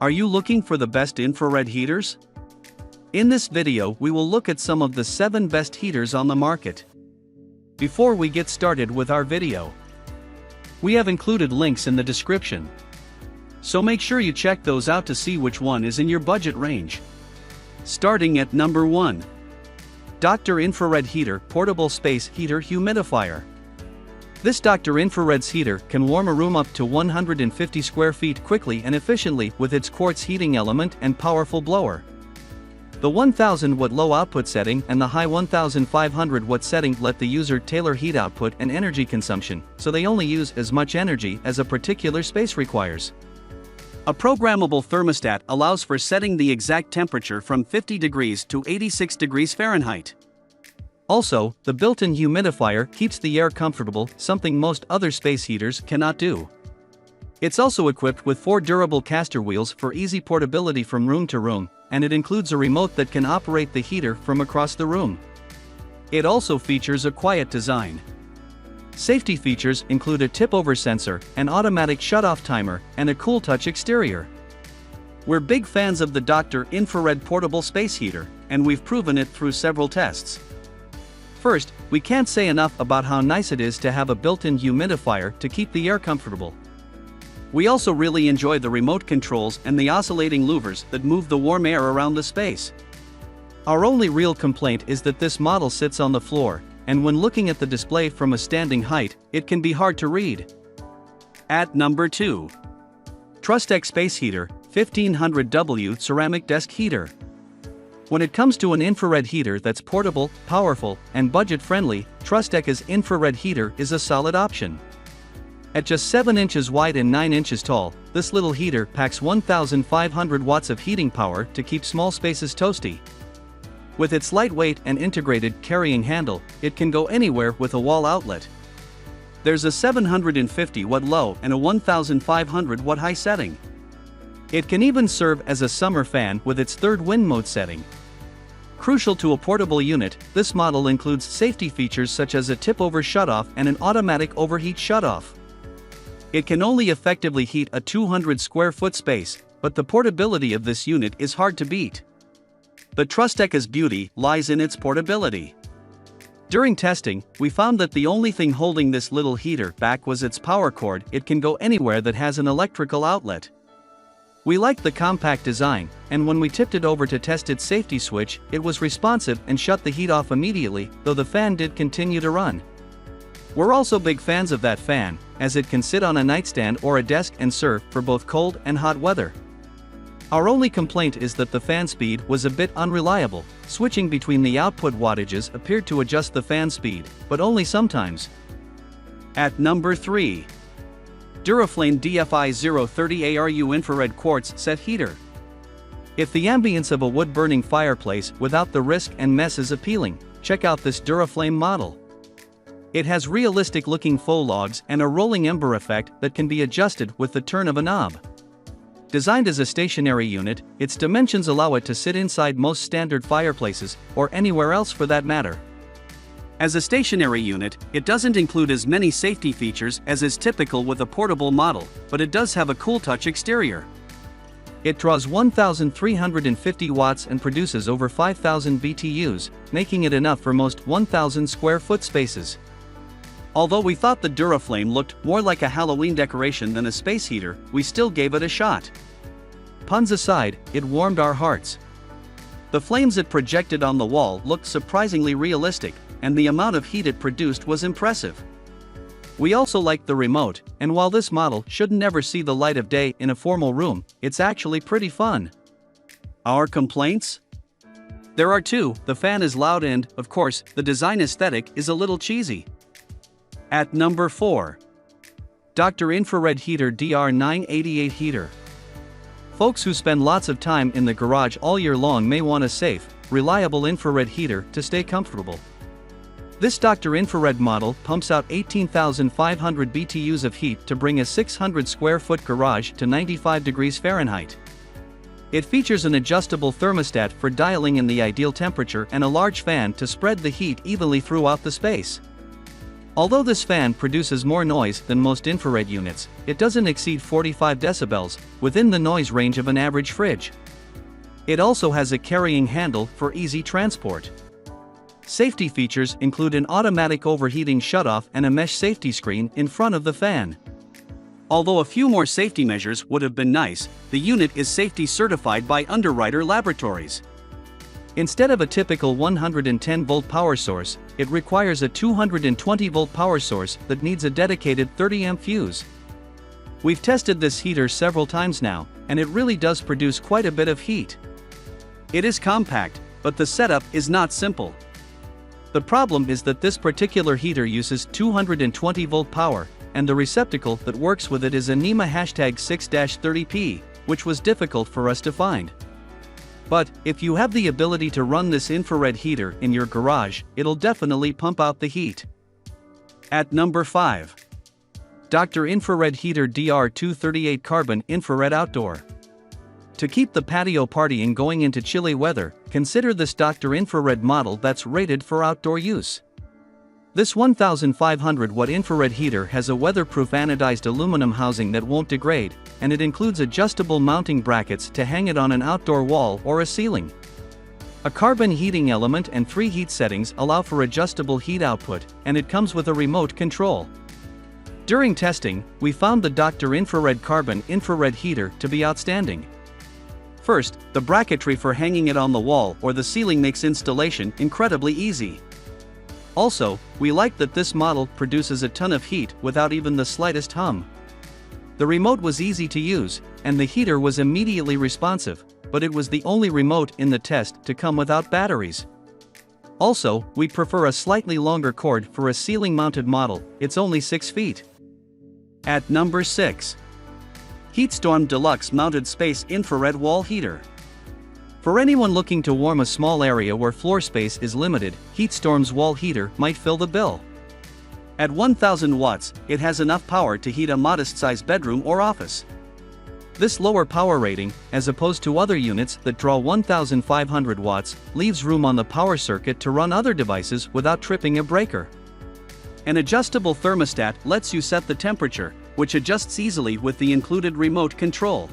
Are you looking for the best infrared heaters? In this video, we will look at some of the 7 best heaters on the market. Before we get started with our video, we have included links in the description. So make sure you check those out to see which one is in your budget range. Starting at number 1. Dr. Infrared Heater Portable Space Heater Humidifier. This Dr. Infrared's heater can warm a room up to 150 square feet quickly and efficiently with its quartz heating element and powerful blower. The 1000 watt low output setting and the high 1500 watt setting let the user tailor heat output and energy consumption, so they only use as much energy as a particular space requires. A programmable thermostat allows for setting the exact temperature from 50 degrees to 86 degrees Fahrenheit. Also, the built-in humidifier keeps the air comfortable, something most other space heaters cannot do. It's also equipped with 4 durable caster wheels for easy portability from room to room, and it includes a remote that can operate the heater from across the room. It also features a quiet design. Safety features include a tip-over sensor, an automatic shut-off timer, and a cool touch exterior. We're big fans of the Dr. Infrared Portable Space Heater, and we've proven it through several tests. First, we can't say enough about how nice it is to have a built-in humidifier to keep the air comfortable. We also really enjoy the remote controls and the oscillating louvers that move the warm air around the space. Our only real complaint is that this model sits on the floor, and when looking at the display from a standing height, it can be hard to read. At number 2. Trustec Space Heater 1500W Ceramic Desk Heater. When it comes to an infrared heater that's portable, powerful, and budget-friendly, Trustec's infrared heater is a solid option. At just 7 inches wide and 9 inches tall, this little heater packs 1500 watts of heating power to keep small spaces toasty. With its lightweight and integrated carrying handle, it can go anywhere with a wall outlet. There's a 750 watt low and a 1500 watt high setting. It can even serve as a summer fan with its 3rd wind mode setting. Crucial to a portable unit, this model includes safety features such as a tip-over shutoff and an automatic overheat shutoff. It can only effectively heat a 200 square foot space, but the portability of this unit is hard to beat. The Trustec's beauty lies in its portability. During testing, we found that the only thing holding this little heater back was its power cord. It can go anywhere that has an electrical outlet. We liked the compact design, and when we tipped it over to test its safety switch, it was responsive and shut the heat off immediately, though the fan did continue to run. We're also big fans of that fan, as it can sit on a nightstand or a desk and serve for both cold and hot weather. Our only complaint is that the fan speed was a bit unreliable. Switching between the output wattages appeared to adjust the fan speed, but only sometimes. At number 3. Duraflame DFI 030 ARU Infrared Quartz Set Heater. If the ambience of a wood-burning fireplace without the risk and mess is appealing, check out this Duraflame model. It has realistic-looking faux logs and a rolling ember effect that can be adjusted with the turn of a knob. Designed as a stationary unit, its dimensions allow it to sit inside most standard fireplaces, or anywhere else for that matter. As a stationary unit, it doesn't include as many safety features as is typical with a portable model, but it does have a cool touch exterior. It draws 1350 watts and produces over 5000 BTUs, making it enough for most 1000 square foot spaces. Although we thought the Duraflame looked more like a Halloween decoration than a space heater, we still gave it a shot. Puns aside, it warmed our hearts. The flames it projected on the wall looked surprisingly realistic, and the amount of heat it produced was impressive. We also liked the remote, and while this model should never see the light of day in a formal room, it's actually pretty fun. Our complaints? There are 2. The fan is loud and, of course, the design aesthetic is a little cheesy. At number 4. Dr. Infrared Heater DR988 Heater. Folks who spend lots of time in the garage all year long may want a safe, reliable infrared heater to stay comfortable. This Dr. Infrared model pumps out 18,500 BTUs of heat to bring a 600 square foot garage to 95 degrees Fahrenheit. It features an adjustable thermostat for dialing in the ideal temperature and a large fan to spread the heat evenly throughout the space. Although this fan produces more noise than most infrared units, it doesn't exceed 45 decibels, within the noise range of an average fridge. It also has a carrying handle for easy transport. Safety features include an automatic overheating shutoff and a mesh safety screen in front of the fan. Although a few more safety measures would have been nice, the unit is safety certified by Underwriter Laboratories. Instead of a typical 110-volt power source, it requires a 220-volt power source that needs a dedicated 30-amp fuse. We've tested this heater several times now, and it really does produce quite a bit of heat. It is compact, but the setup is not simple. The problem is that this particular heater uses 220-volt power, and the receptacle that works with it is a NEMA #6-30P, which was difficult for us to find. But, if you have the ability to run this infrared heater in your garage, it'll definitely pump out the heat. At number 5. Dr. Infrared Heater DR238 Carbon Infrared Outdoor. To keep the patio partying going into chilly weather, consider this Dr. Infrared model that's rated for outdoor use. This 1500-watt infrared heater has a weatherproof anodized aluminum housing that won't degrade, and it includes adjustable mounting brackets to hang it on an outdoor wall or a ceiling. A carbon heating element and 3 heat settings allow for adjustable heat output, and it comes with a remote control. During testing, we found the Dr. Infrared Carbon Infrared Heater to be outstanding. First, the bracketry for hanging it on the wall or the ceiling makes installation incredibly easy. Also, we like that this model produces a ton of heat without even the slightest hum. The remote was easy to use, and the heater was immediately responsive, but it was the only remote in the test to come without batteries. Also, we prefer a slightly longer cord for a ceiling-mounted model, it's only 6 feet. At number 6. HeatStorm Deluxe Mounted Space Infrared Wall Heater. For anyone looking to warm a small area where floor space is limited, HeatStorm's wall heater might fill the bill. At 1000 watts, it has enough power to heat a modest-sized bedroom or office. This lower power rating, as opposed to other units that draw 1500 watts, leaves room on the power circuit to run other devices without tripping a breaker. An adjustable thermostat lets you set the temperature, which adjusts easily with the included remote control.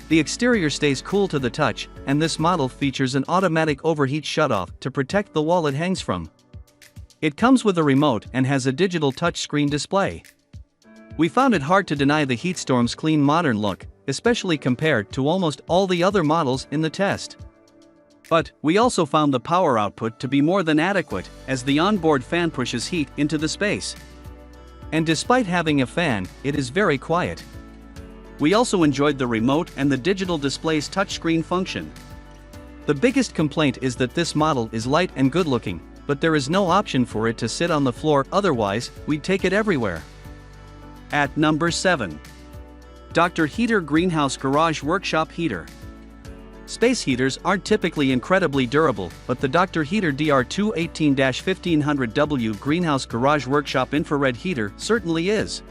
The exterior stays cool to the touch, and this model features an automatic overheat shutoff to protect the wall it hangs from. It comes with a remote and has a digital touchscreen display. We found it hard to deny the HeatStorm's clean modern look, especially compared to almost all the other models in the test. But, we also found the power output to be more than adequate, as the onboard fan pushes heat into the space. And despite having a fan, it is very quiet. We also enjoyed the remote and the digital display's touchscreen function. The biggest complaint is that this model is light and good looking, but there is no option for it to sit on the floor, otherwise, we'd take it everywhere. At number 7. Dr. Heater Greenhouse Garage Workshop Heater. Space heaters aren't typically incredibly durable, but the Dr. Heater DR218-1500W Greenhouse Garage Workshop Infrared Heater certainly is.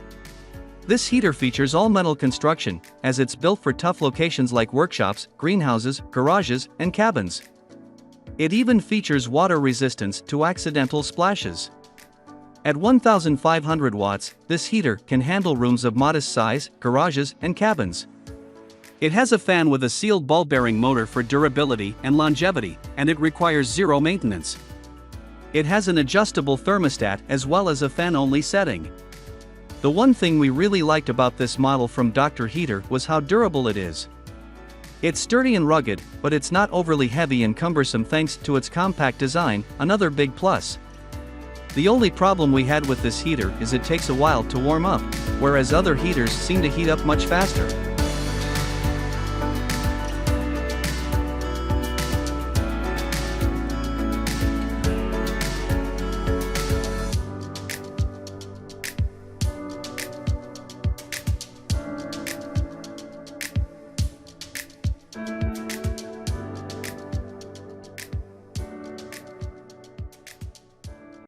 This heater features all-metal construction, as it's built for tough locations like workshops, greenhouses, garages, and cabins. It even features water resistance to accidental splashes. At 1500 watts, this heater can handle rooms of modest size, garages, and cabins. It has a fan with a sealed ball-bearing motor for durability and longevity, and it requires zero maintenance. It has an adjustable thermostat as well as a fan-only setting. The one thing we really liked about this model from Dr. Heater was how durable it is. It's sturdy and rugged, but it's not overly heavy and cumbersome thanks to its compact design, another big plus. The only problem we had with this heater is it takes a while to warm up, whereas other heaters seem to heat up much faster.